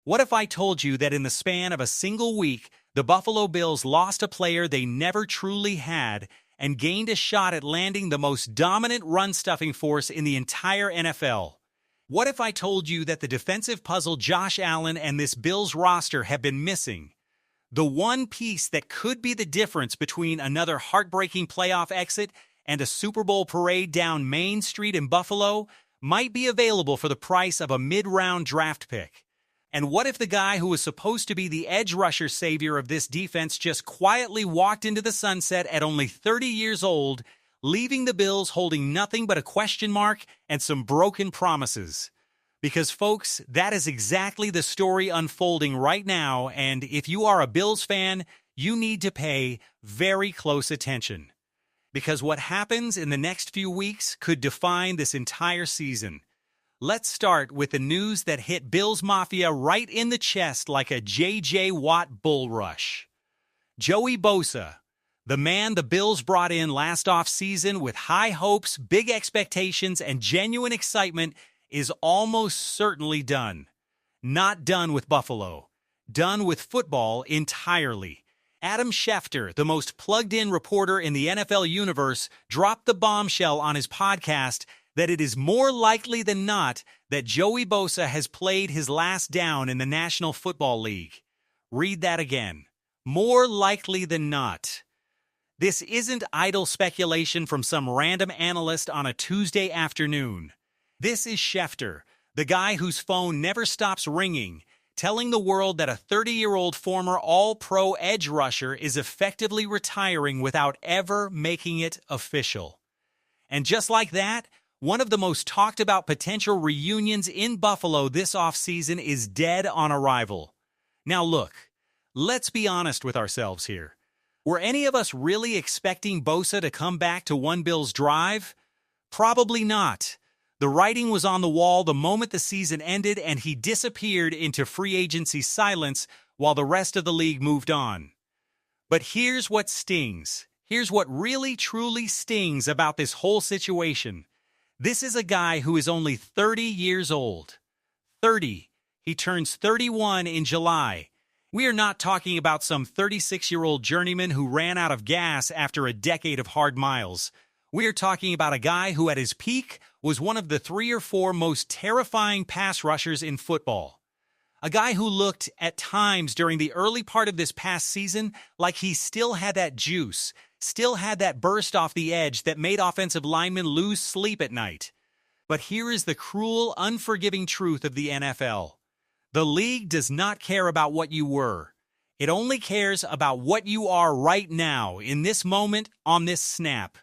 What if I told you that in the span of a single week, the Buffalo Bills lost a player they never truly had and gained a shot at landing the most dominant run-stuffing force in the entire NFL? What if I told you that the defensive puzzle Josh Allen and this Bills roster have been missing, the one piece that could be the difference between another heartbreaking playoff exit and a Super Bowl parade down Main Street in Buffalo, might be available for the price of a mid-round draft pick? And what if the guy who was supposed to be the edge rusher savior of this defense just quietly walked into the sunset at only 30 years old, leaving the Bills holding nothing but a question mark and some broken promises? Because, folks, that is exactly the story unfolding right now, and if you are a Bills fan, you need to pay very close attention. Because what happens in the next few weeks could define this entire season. Let's start with the news that hit Bills Mafia right in the chest like a J.J. Watt bull rush. Joey Bosa, the man the Bills brought in last offseason with high hopes, big expectations, and genuine excitement, is almost certainly done. Not done with Buffalo. Done with football entirely. Adam Schefter, the most plugged-in reporter in the NFL universe, dropped the bombshell on his podcast that it is more likely than not that Joey Bosa has played his last down in the National Football League. Read that again. More likely than not. This isn't idle speculation from some random analyst on a Tuesday afternoon. This is Schefter, the guy whose phone never stops ringing, telling the world that a 30-year-old former all-pro edge rusher is effectively retiring without ever making it official. And just like that, one of the most talked-about potential reunions in Buffalo this offseason is dead on arrival. Now look, let's be honest with ourselves here. Were any of us really expecting Bosa to come back to One Bills Drive? Probably not. The writing was on the wall the moment the season ended, and he disappeared into free agency silence while the rest of the league moved on. But here's what stings. Here's what really truly stings about this whole situation. This is a guy who is only 30 years old. 30. He turns 31 in July. We are not talking about some 36-year-old journeyman who ran out of gas after a decade of hard miles. We are talking about a guy who at his peak was one of the 3 or 4 most terrifying pass rushers in football. A guy who looked, at times during the early part of this past season, like he still had that juice, still had that burst off the edge that made offensive linemen lose sleep at night. But here is the cruel, unforgiving truth of the NFL. The league does not care about what you were. It only cares about what you are right now, in this moment, on this snap.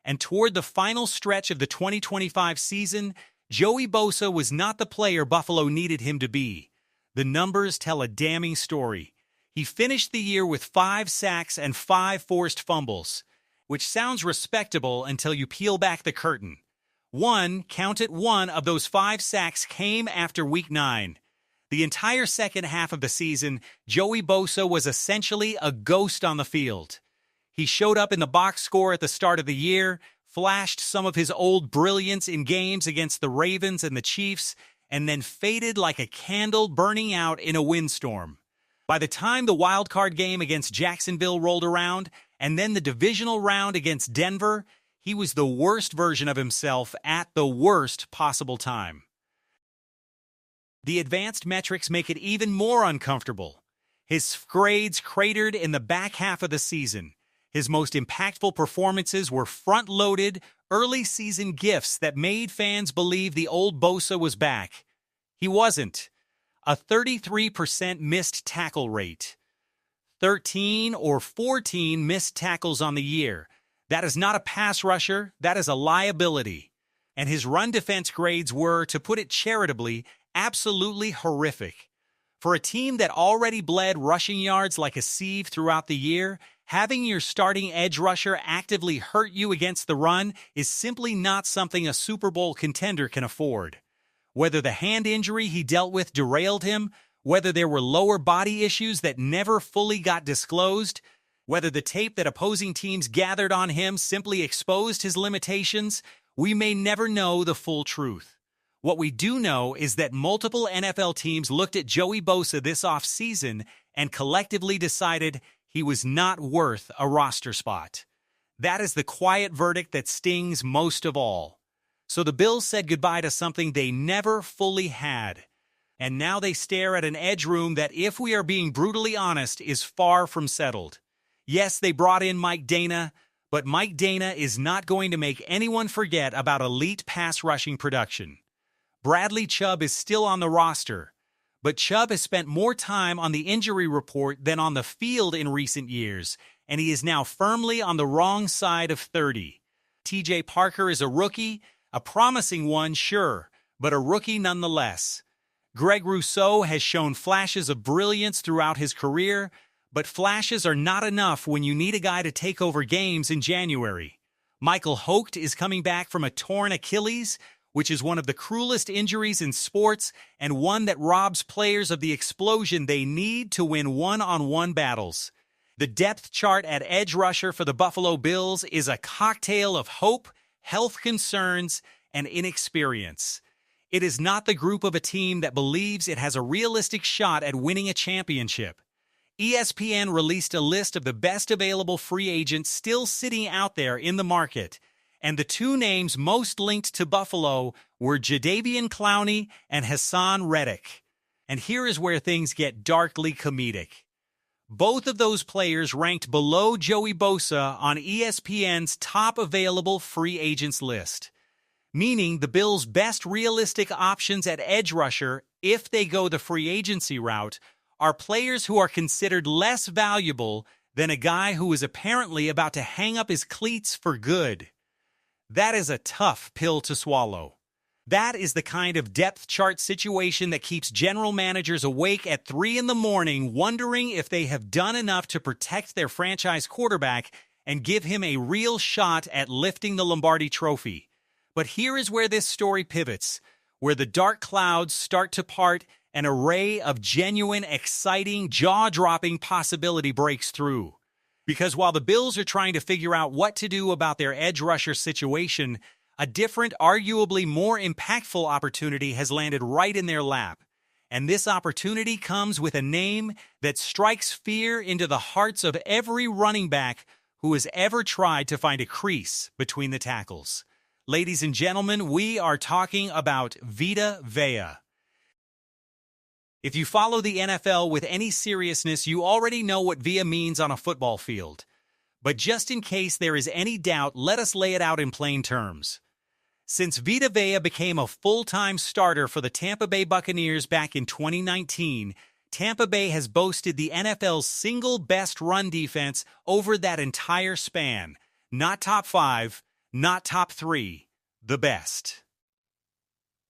And toward the final stretch of the 2025 season, Joey Bosa was not the player Buffalo needed him to be. The numbers tell a damning story. He finished the year with 5 sacks and 5 forced fumbles, which sounds respectable until you peel back the curtain. Count it, one of those 5 sacks came after Week 9. The entire second half of the season, Joey Bosa was essentially a ghost on the field. He showed up in the box score at the start of the year, flashed some of his old brilliance in games against the Ravens and the Chiefs, and then faded like a candle burning out in a windstorm. By the time the wildcard game against Jacksonville rolled around, and then the divisional round against Denver, he was the worst version of himself at the worst possible time. The advanced metrics make it even more uncomfortable. His grades cratered in the back half of the season. His most impactful performances were front-loaded, early-season gifts that made fans believe the old Bosa was back. He wasn't. A 33% missed tackle rate. 13 or 14 missed tackles on the year. That is not a pass rusher, that is a liability. And his run defense grades were, to put it charitably, absolutely horrific. For a team that already bled rushing yards like a sieve throughout the year, having your starting edge rusher actively hurt you against the run is simply not something a Super Bowl contender can afford. Whether the hand injury he dealt with derailed him, whether there were lower body issues that never fully got disclosed, whether the tape that opposing teams gathered on him simply exposed his limitations, we may never know the full truth. What we do know is that multiple NFL teams looked at Joey Bosa this offseason and collectively decided he was not worth a roster spot. That is the quiet verdict that stings most of all. So the Bills said goodbye to something they never fully had. And now they stare at an edge room that, if we are being brutally honest, is far from settled. Yes, they brought in Mike Dana, but Mike Dana is not going to make anyone forget about elite pass rushing production. Bradley Chubb is still on the roster, but Chubb has spent more time on the injury report than on the field in recent years, and he is now firmly on the wrong side of 30. TJ Parker is a rookie, a promising one, sure, but a rookie nonetheless. Greg Rousseau has shown flashes of brilliance throughout his career, but flashes are not enough when you need a guy to take over games in January. Michael Holt is coming back from a torn Achilles, which is one of the cruelest injuries in sports and one that robs players of the explosion they need to win one-on-one battles. The depth chart at edge rusher for the Buffalo Bills is a cocktail of hope, health concerns, and inexperience. It is not the group of a team that believes it has a realistic shot at winning a championship. ESPN released a list of the best available free agents still sitting out there in the market, and the two names most linked to Buffalo were Jadeveon Clowney and Hassan Reddick. And here is where things get darkly comedic. Both of those players ranked below Joey Bosa on ESPN's top available free agents list, meaning the Bills' best realistic options at edge rusher, if they go the free agency route, are players who are considered less valuable than a guy who is apparently about to hang up his cleats for good. That is a tough pill to swallow. That is the kind of depth chart situation that keeps general managers awake at 3 a.m, wondering if they have done enough to protect their franchise quarterback and give him a real shot at lifting the Lombardi Trophy. But here is where this story pivots, where the dark clouds start to part, an array of genuine, exciting, jaw-dropping possibility breaks through. Because while the Bills are trying to figure out what to do about their edge rusher situation, a different, arguably more impactful opportunity has landed right in their lap. And this opportunity comes with a name that strikes fear into the hearts of every running back who has ever tried to find a crease between the tackles. Ladies and gentlemen, we are talking about Vita Vea. If you follow the NFL with any seriousness, you already know what Vea means on a football field. But just in case there is any doubt, let us lay it out in plain terms. Since Vita Vea became a full-time starter for the Tampa Bay Buccaneers back in 2019, Tampa Bay has boasted the NFL's single best run defense over that entire span. Not top 5, not top 3, the best.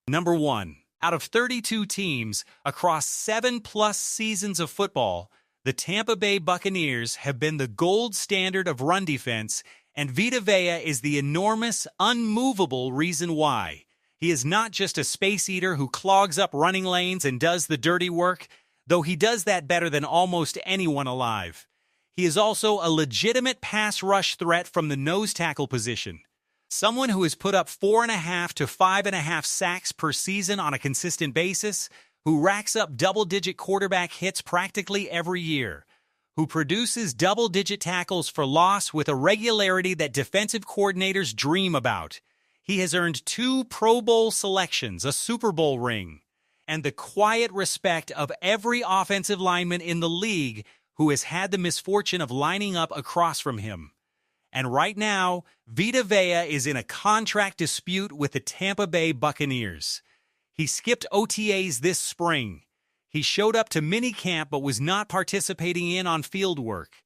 Number 1. Out of 32 teams across 7+ seasons of football, the Tampa Bay Buccaneers have been the gold standard of run defense, and Vita Vea is the enormous, unmovable reason why. He is not just a space eater who clogs up running lanes and does the dirty work, though he does that better than almost anyone alive. He is also a legitimate pass rush threat from the nose tackle position. Someone who has put up 4.5 to 5.5 sacks per season on a consistent basis, who racks up double-digit quarterback hits practically every year, who produces double-digit tackles for loss with a regularity that defensive coordinators dream about. He has earned 2 Pro Bowl selections, a Super Bowl ring, and the quiet respect of every offensive lineman in the league who has had the misfortune of lining up across from him. And right now, Vita Vea is in a contract dispute with the Tampa Bay Buccaneers. He skipped OTAs this spring. He showed up to minicamp but was not participating in on-field work.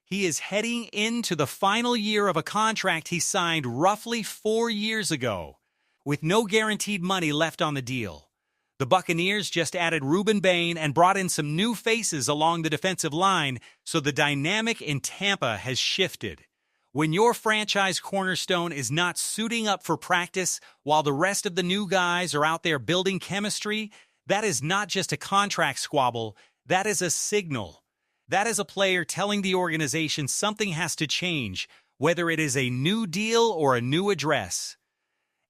He is heading into the final year of a contract he signed roughly 4 years ago, with no guaranteed money left on the deal. The Buccaneers just added Ruben Bain and brought in some new faces along the defensive line, so the dynamic in Tampa has shifted. When your franchise cornerstone is not suiting up for practice while the rest of the new guys are out there building chemistry, that is not just a contract squabble, that is a signal. That is a player telling the organization something has to change, whether it is a new deal or a new address.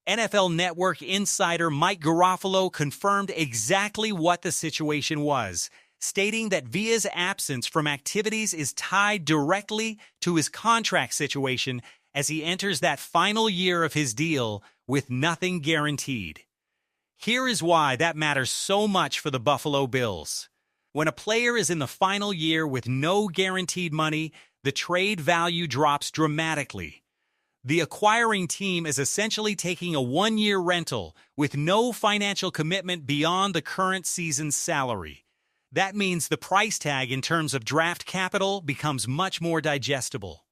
NFL Network insider Mike Garofalo confirmed exactly what the situation was, stating that Villa's absence from activities is tied directly to his contract situation as he enters that final year of his deal with nothing guaranteed. Here is why that matters so much for the Buffalo Bills. When a player is in the final year with no guaranteed money, the trade value drops dramatically. The acquiring team is essentially taking a one-year rental with no financial commitment beyond the current season's salary. That means the price tag in terms of draft capital becomes much more digestible.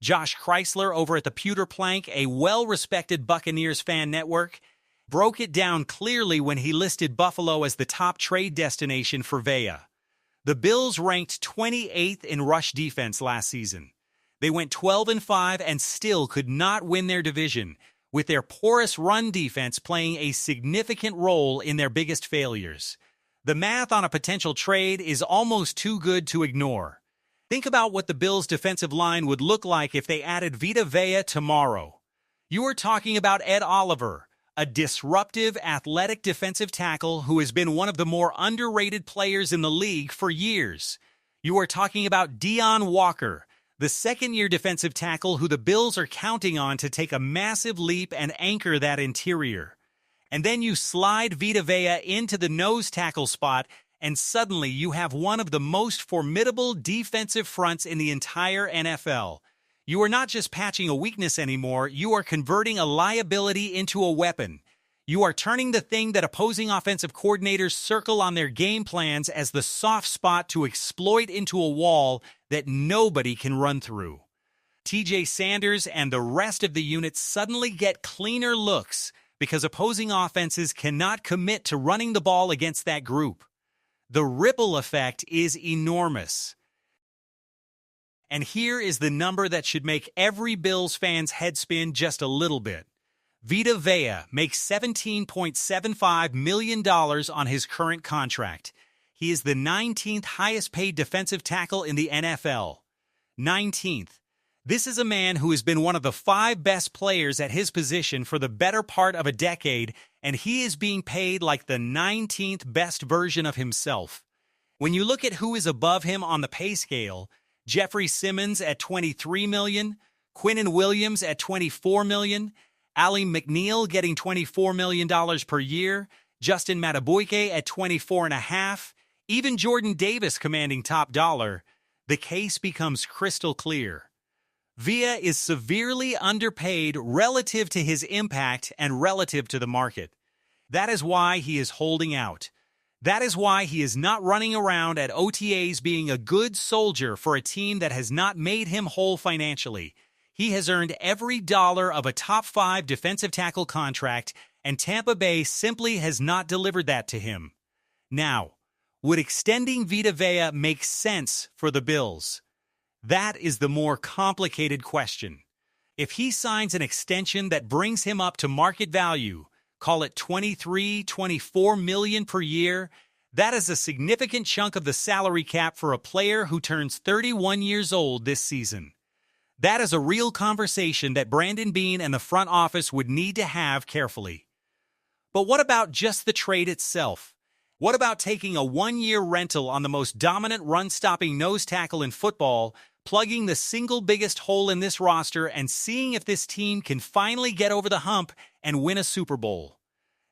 Josh Chrysler over at the Pewter Plank, a well-respected Buccaneers fan network, broke it down clearly when he listed Buffalo as the top trade destination for Villa. The Bills ranked 28th in rush defense last season. They went 12-5 and still could not win their division, with their porous run defense playing a significant role in their biggest failures. The math on a potential trade is almost too good to ignore. Think about what the Bills' defensive line would look like if they added Vita Vea tomorrow. You are talking about Ed Oliver, a disruptive, athletic defensive tackle who has been one of the more underrated players in the league for years. You are talking about Deon Walker, the second-year defensive tackle who the Bills are counting on to take a massive leap and anchor that interior. And then you slide Vita Vea into the nose tackle spot, and suddenly you have one of the most formidable defensive fronts in the entire NFL. You are not just patching a weakness anymore, you are converting a liability into a weapon. You are turning the thing that opposing offensive coordinators circle on their game plans as the soft spot to exploit into a wall that nobody can run through. TJ Sanders and the rest of the unit suddenly get cleaner looks because opposing offenses cannot commit to running the ball against that group. The ripple effect is enormous. And here is the number that should make every Bills fan's head spin just a little bit. Vita Vea makes $17.75 million on his current contract. He is the 19th highest-paid defensive tackle in the NFL. 19th. This is a man who has been one of the 5 best players at his position for the better part of a decade, and he is being paid like the 19th best version of himself. When you look at who is above him on the pay scale, Jeffrey Simmons at $23 million, Quinnen Williams at $24 million, Ali McNeil getting $24 million per year, Justin Matabuike at $24.5 million, even Jordan Davis commanding top dollar, the case becomes crystal clear. Villa is severely underpaid relative to his impact and relative to the market. That is why he is holding out. That is why he is not running around at OTAs being a good soldier for a team that has not made him whole financially. He has earned every dollar of a top 5 defensive tackle contract, and Tampa Bay simply has not delivered that to him. Now, would extending Vita Vea make sense for the Bills? That is the more complicated question. If he signs an extension that brings him up to market value, call it $23-24 million per year, that is a significant chunk of the salary cap for a player who turns 31 years old this season. That is a real conversation that Brandon Beane and the front office would need to have carefully. But what about just the trade itself? What about taking a one-year rental on the most dominant run-stopping nose tackle in football, plugging the single biggest hole in this roster, and seeing if this team can finally get over the hump and win a Super Bowl?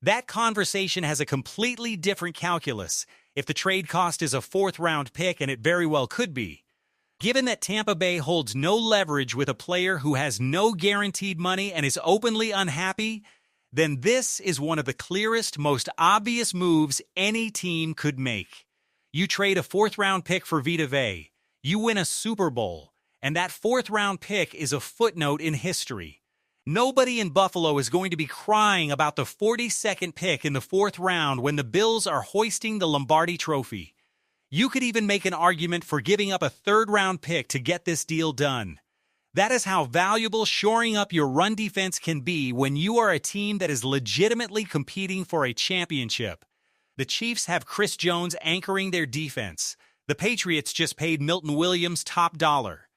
That conversation has a completely different calculus if the trade cost is a 4th-round pick, and it very well could be. Given that Tampa Bay holds no leverage with a player who has no guaranteed money and is openly unhappy, then this is one of the clearest, most obvious moves any team could make. You trade a 4th-round pick for Vita Vea, you win a Super Bowl, and that 4th-round pick is a footnote in history. Nobody in Buffalo is going to be crying about the 42nd pick in the 4th round when the Bills are hoisting the Lombardi Trophy. You could even make an argument for giving up a 3rd-round pick to get this deal done. That is how valuable shoring up your run defense can be when you are a team that is legitimately competing for a championship. The Chiefs have Chris Jones anchoring their defense. The Patriots just paid Milton Williams top dollar.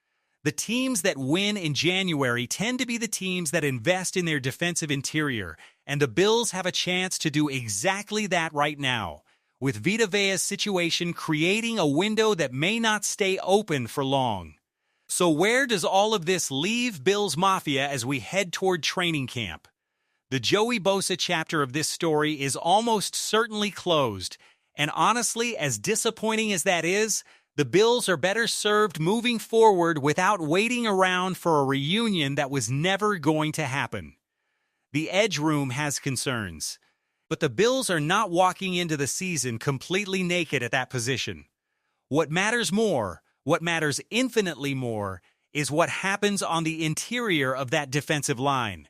The teams that win in January tend to be the teams that invest in their defensive interior, and the Bills have a chance to do exactly that right now, with Vita Vea's situation creating a window that may not stay open for long. So where does all of this leave Bills Mafia as we head toward training camp? The Joey Bosa chapter of this story is almost certainly closed, and honestly, as disappointing as that is, the Bills are better served moving forward without waiting around for a reunion that was never going to happen. The Edge Room has concerns, but the Bills are not walking into the season completely naked at that position. What matters infinitely more, is what happens on the interior of that defensive line.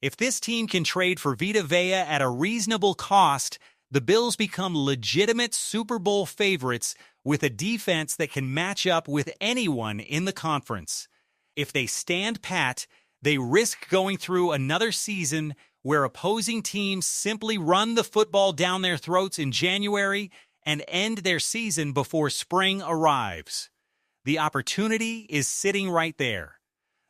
If this team can trade for Vita Vea at a reasonable cost, the Bills become legitimate Super Bowl favorites with a defense that can match up with anyone in the conference. If they stand pat, they risk going through another season where opposing teams simply run the football down their throats in January and end their season before spring arrives. The opportunity is sitting right there.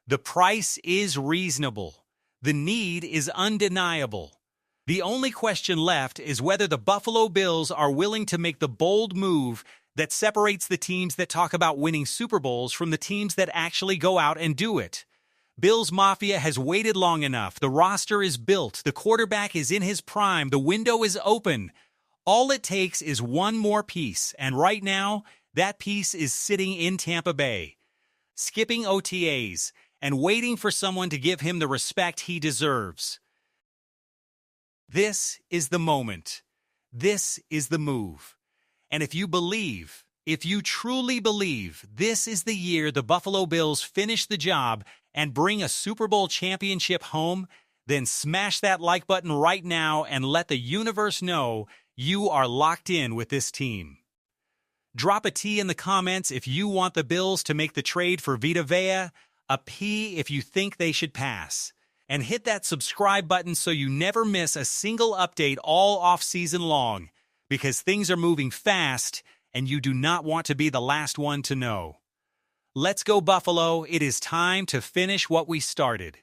The price is reasonable. The need is undeniable. The only question left is whether the Buffalo Bills are willing to make the bold move that separates the teams that talk about winning Super Bowls from the teams that actually go out and do it. Bills Mafia has waited long enough. The roster is built. The quarterback is in his prime. The window is open. All it takes is one more piece, and right now, that piece is sitting in Tampa Bay, skipping OTAs and waiting for someone to give him the respect he deserves. This is the moment. This is the move. And if you truly believe this is the year the Buffalo Bills finish the job and bring a Super Bowl championship home, then smash that like button right now and let the universe know you are locked in with this team. Drop a T in the comments if you want the Bills to make the trade for Vita Vea, a P if you think they should pass. And hit that subscribe button so you never miss a single update all off-season long, because things are moving fast and you do not want to be the last one to know. Let's go, Buffalo. It is time to finish what we started.